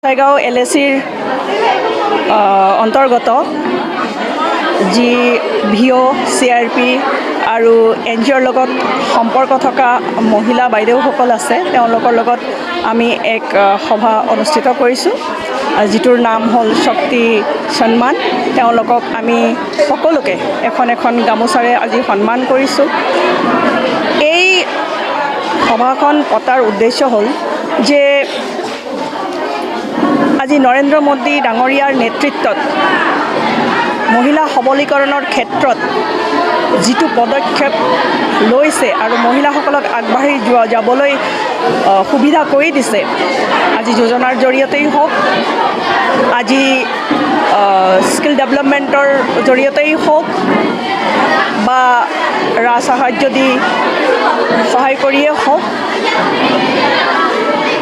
গোসাইগাঁও LACৰ অন্তৰ্গত যি ভিঅ CRP আৰু NGOৰ লগত সম্পৰ্ক থকা মহিলা বাইদেউসকল আছে তেওঁলোকৰ লগত আমি এক সভা অনুষ্ঠিত কৰিছোঁ যিটোৰ নাম হ'ল শক্তি সন্মান তেওঁলোকক আমি সকলোকে এখন গামোচাৰে আজি সন্মান কৰিছোঁ এই সভাখন পতাৰ উদ্দেশ্য হ'ল যে আজি নৰেন্দ্ৰ মোদী ডাঙৰীয়াৰ নেতৃত্বত মহিলা সবলীকৰণৰ ক্ষেত্ৰত যিটো পদক্ষেপ লৈছে আৰু মহিলাসকলক আগবাঢ়ি যাবলৈ সুবিধা কৰি দিছে আজি যোজনাৰ জৰিয়তেই হওক আজি স্কিল ডেভেলপমেণ্টৰ জৰিয়তেই হওক বা সাহায্য দি সহায় কৰিয়ে হওক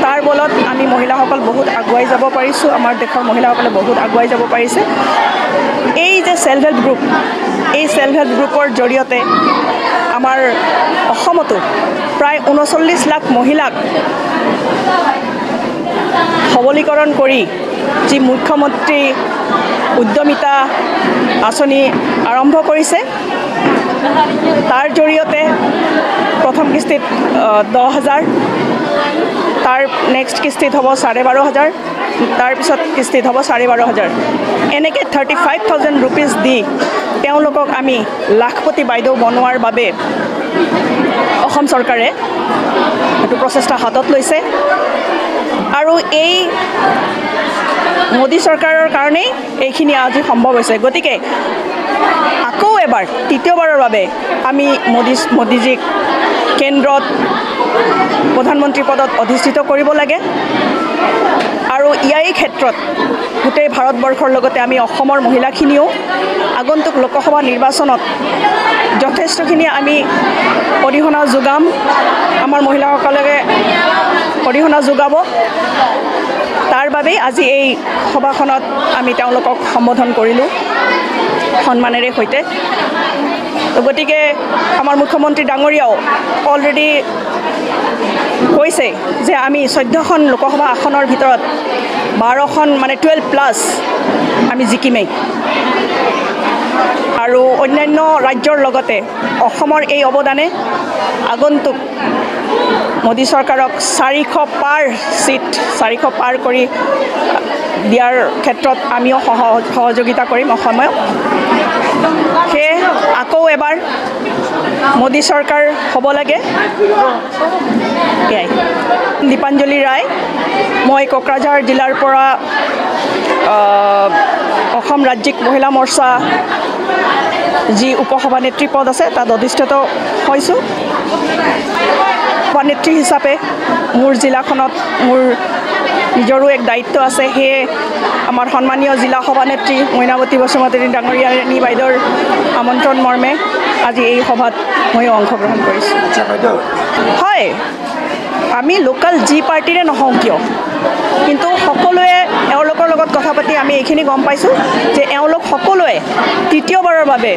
তাৰ বলত আমি মহিলাসকল বহুত আগুৱাই যাব পাৰিছোঁ আমাৰ দেশৰ মহিলাসকলে বহুত আগুৱাই যাব পাৰিছে এই যে সেলফ হেল্প গ্ৰুপ এই সেলফ হেল্প গ্ৰুপৰ জৰিয়তে আমাৰ অসমতো প্ৰায় 39 লাখ মহিলাক সবলীকৰণ কৰি যি মুখ্যমন্ত্ৰী উদ্যমিতা আঁচনি আৰম্ভ কৰিছে তাৰ জৰিয়তে প্ৰথম কিস্তিত 10,000 তাৰ নেক্সট কিস্তিত হ'ব 12,500 তাৰপিছত কিস্তিত হ'ব 12,500 এনেকৈ 35,000 ৰুপিজ দি তেওঁলোকক আমি লাখপতি বাইদেউ বনোৱাৰ বাবে অসম চৰকাৰে এইটো প্ৰচেষ্টা হাতত লৈছে আৰু এই মোদী চৰকাৰৰ কাৰণেই এইখিনি আজি সম্ভৱ হৈছে গতিকে আকৌ এবাৰ তৃতীয়বাৰৰ বাবে আমি মোদীজীক কেন্দ্ৰত প্ৰধানমন্ত্ৰী পদত অধিষ্ঠিত কৰিব লাগে আৰু ইয়াৰ ক্ষেত্ৰত গোটেই ভাৰতবৰ্ষৰ লগতে আমি অসমৰ মহিলাখিনিও আগন্তুক লোকসভা নিৰ্বাচনত যথেষ্টখিনি আমি অৰিহণা যোগাম আমাৰ মহিলাসকলে অৰিহণা যোগাব তাৰ বাবে আজি এই সভাখনত আমি তেওঁলোকক সম্বোধন কৰিলোঁ সন্মানেৰে সৈতে গতিকে আমাৰ মুখ্যমন্ত্ৰী ডাঙৰীয়াও অলৰেডি কৈছে যে আমি 14খন লোকসভা আসনৰ ভিতৰত 12খন মানে 12+ আমি জিকিমেই আৰু অন্যান্য ৰাজ্যৰ লগতে অসমৰ এই অৱদানে আগন্তুক মোদী চৰকাৰক 400 পাৰ কৰি দিয়াৰ ক্ষেত্ৰত আমিও সহযোগিতা কৰিম অসমত সেয়ে আকৌ এবাৰ মোদী চৰকাৰ হ'ব লাগে এয়াই দীপাঞ্জলি ৰায় মই কোকৰাঝাৰ জিলাৰ পৰা অসম ৰাজ্যিক মহিলা মৰ্চা যি উপসভানেত্ৰী পদ আছে তাত অধিষ্ঠিত হৈছোঁ সভানেত্ৰী হিচাপে মোৰ জিলাখনত মোৰ নিজৰো এক দায়িত্ব আছে সেয়ে আমাৰ সন্মানীয় জিলা সভানেত্ৰী মইনাৱতী বসুমতাৰী ডাঙৰীয়ানী বাইদেউৰ আমন্ত্ৰণ মৰ্মে আজি এই সভাত ময়ো অংশগ্ৰহণ কৰিছোঁ হয় আমি লোকেল যি পাৰ্টিৰে নহওঁ কিয় কিন্তু সকলোৱে এওঁলোকৰ লগত কথা পাতি আমি এইখিনি গম পাইছোঁ যে এওঁলোক সকলোৱে তৃতীয়বাৰৰ বাবে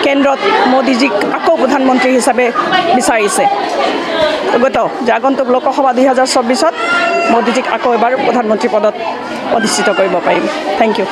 কেন্দ্ৰত মোদীজীক আকৌ প্ৰধানমন্ত্ৰী হিচাপে বিচাৰিছে যে আগন্তুক লোকসভা 2024ত মোদীজীক আকৌ এবাৰ প্ৰধানমন্ত্ৰী পদত অধিষ্ঠিত কৰিব পাৰিম থেংক ইউ